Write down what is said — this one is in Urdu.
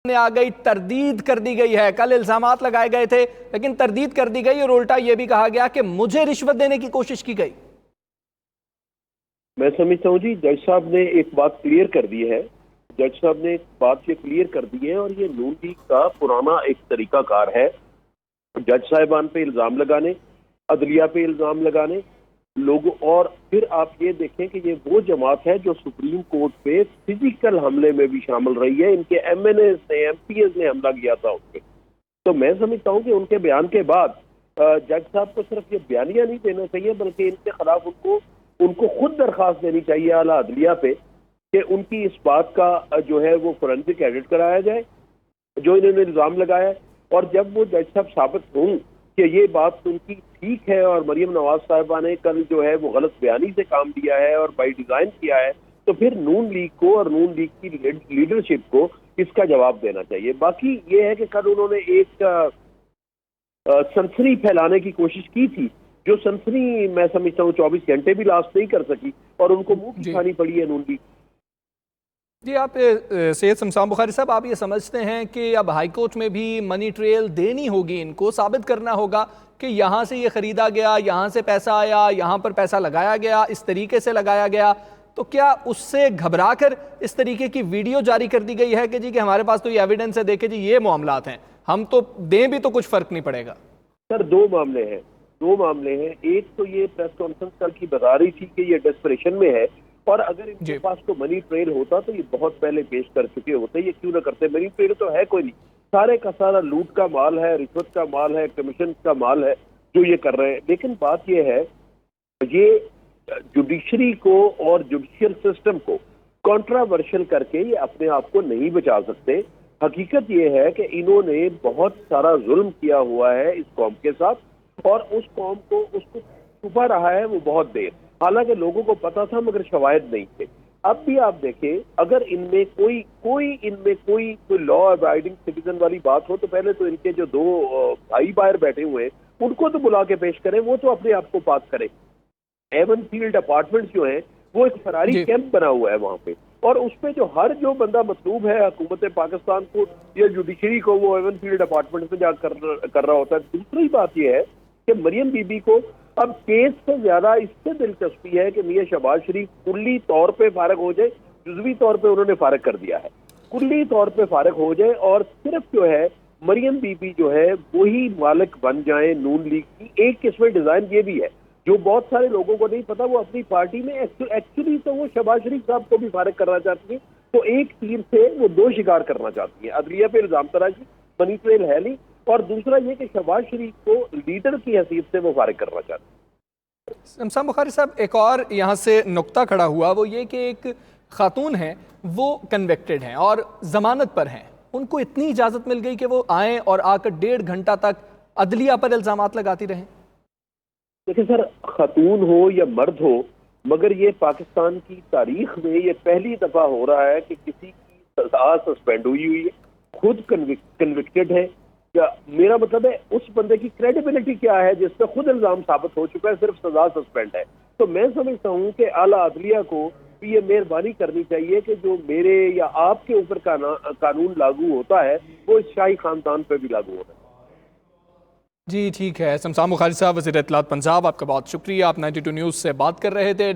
نے آ گئی، تردید کر دی گئی ہے۔ کل الزامات لگائے گئے تھے لیکن تردید کر دی گئی اور الٹا یہ بھی کہا گیا کہ مجھے رشوت دینے کی کوشش کی گئی۔ میں سمجھتا ہوں جی جج صاحب نے ایک بات کلیئر کر دی ہے، جج صاحب نے ایک بات یہ کلیئر کر دی ہے، اور یہ نون لیگ کا پرانا ایک طریقہ کار ہے جج صاحبان پہ الزام لگانے، عدلیہ پہ الزام لگانے لوگوں، اور پھر آپ یہ دیکھیں کہ یہ وہ جماعت ہے جو سپریم کورٹ پہ فزیکل حملے میں بھی شامل رہی ہے۔ ان کے ایم این ایز نے، ایم پی ایز نے حملہ کیا تھا اس پہ۔ تو میں سمجھتا ہوں کہ ان کے بیان کے بعد جج صاحب کو صرف یہ بیانیہ نہیں دینا چاہیے، بلکہ ان کے خلاف ان کو خود درخواست دینی چاہیے اعلیٰ عدلیہ پہ کہ ان کی اس بات کا جو ہے وہ فورینسک ایڈٹ کرایا جائے جو انہوں نے الزام لگایا ہے، اور جب وہ جج صاحب ثابت ہوں کہ یہ بات ان کی ٹھیک ہے اور مریم نواز صاحبہ نے کل جو ہے وہ غلط بیانی سے کام لیا ہے اور بائی ڈیزائن کیا ہے، تو پھر نون لیگ کو اور نون لیگ کی لیڈرشپ کو اس کا جواب دینا چاہیے۔ باقی یہ ہے کہ کل انہوں نے ایک سنسنی پھیلانے کی کوشش کی تھی، جو سنسنی میں سمجھتا ہوں 24 گھنٹے بھی لاسٹ نہیں کر سکی، اور ان کو منہ کی کھانی پڑی ہے نون لیگ۔ جی، آپ سید شمسان بخاری صاحب، آپ یہ سمجھتے ہیں کہ اب ہائی کورٹ میں بھی منی ٹریل دینی ہوگی، ان کو ثابت کرنا ہوگا کہ یہاں سے یہ خریدا گیا، یہاں سے پیسہ آیا، یہاں پر پیسہ لگایا گیا، اس طریقے سے لگایا گیا، تو کیا اس سے گھبرا کر اس طریقے کی ویڈیو جاری کر دی گئی ہے کہ جی کہ ہمارے پاس تو یہ ایویڈنس ہے، دیکھیں جی یہ معاملات ہیں، ہم تو دیں بھی تو کچھ فرق نہیں پڑے گا؟ سر دو معاملے ہیں۔ ایک تو یہ پریس کانفرنس کل کی بتا رہی تھی کہ یہ ڈیسپریشن میں ہے، اور اگر ان کے پاس تو منی ٹریل ہوتا تو یہ بہت پہلے پیش کر چکے ہوتے، یہ کیوں نہ کرتے؟ منی ٹریل تو ہے کوئی نہیں، سارے کا سارا لوٹ کا مال ہے، رشوت کا مال ہے، کمیشن کا مال ہے جو یہ کر رہے ہیں۔ لیکن بات یہ ہے، یہ جوڈیشری کو اور جوڈیشل سسٹم کو کنٹراورشل کر کے یہ اپنے آپ کو نہیں بچا سکتے۔ حقیقت یہ ہے کہ انہوں نے بہت سارا ظلم کیا ہوا ہے اس قوم کے ساتھ، اور اس قوم کو اس کو چھپا رہا ہے وہ بہت دیر، حالانکہ لوگوں کو پتا تھا مگر شواہد نہیں تھے۔ اب بھی آپ دیکھیں، اگر ان میں کوئی لا ابائڈنگ سٹیزن والی بات ہو تو پہلے تو ان کے جو دو بھائی باہر بیٹھے ہوئے ہیں ان کو تو بلا کے پیش کریں، وہ تو اپنے آپ کو پاس کریں۔ ایون فیلڈ اپارٹمنٹ جو ہیں وہ ایک فراری کیمپ بنا ہوا ہے وہاں پہ، اور اس پہ ہر جو بندہ مطلوب ہے حکومت پاکستان کو یا جوڈیشری کو، وہ ایون فیلڈ اپارٹمنٹ میں جا کر رہا ہوتا ہے۔ دوسری بات یہ ہے کہ مریم بی بی کو اب کیس سے زیادہ اس سے دلچسپی ہے کہ میاں شہباز شریف کلی طور پہ فارغ ہو جائے، جزوی طور پہ انہوں نے فارغ کر دیا ہے، کلی طور پہ فارغ ہو جائے، اور صرف جو ہے مریم بی بی جو ہے وہی مالک بن جائیں نون لیگ کی۔ ایک قسم ڈیزائن یہ بھی ہے جو بہت سارے لوگوں کو نہیں پتا، وہ اپنی پارٹی میں ایکچولی تو وہ شہباز شریف صاحب کو بھی فارغ کرنا چاہتی ہیں، تو ایک تیر سے وہ دو شکار کرنا چاہتی ہیں۔ عدلیہ پہ الزام تراشی، منی ٹریل ہے نہیں، اور دوسرا یہ کہ شہباز شریف کو لیڈر کی حیثیت سے وہ فارغ کرنا چاہتے ہیں۔ شمسان بخاری صاحب، ایک اور یہاں سے نقطہ کھڑا ہوا، وہ یہ کہ ایک خاتون ہیں، وہ کنوکٹڈ ہیں اور ضمانت پر ہیں، ان کو اتنی اجازت مل گئی کہ وہ آئیں اور آ کر 1.5 گھنٹہ تک عدلیہ پر الزامات لگاتی رہیں؟ دیکھیں سر، خاتون ہو یا مرد ہو، مگر یہ پاکستان کی تاریخ میں یہ پہلی دفعہ ہو رہا ہے کہ کسی کی سزا سسپینڈ ہوئی ہے، خود کنوکٹڈ ہے۔ کیا میرا مطلب ہے اس بندے کی کریڈیبلٹی کیا ہے جس پہ خود الزام ثابت ہو چکا ہے، صرف سزا سسپینڈ ہے؟ تو میں سمجھتا ہوں کہ اعلیٰ عدلیہ کو یہ مہربانی کرنی چاہیے کہ جو میرے یا آپ کے اوپر قانون لاگو ہوتا ہے وہ اس شاہی خاندان پہ بھی لاگو ہوتا ہے۔ جی ٹھیک ہے، شمسان بخاری صاحب، وزیر اطلاعات پنجاب، آپ کا بہت شکریہ، آپ 92 نیوز سے بات کر رہے تھے۔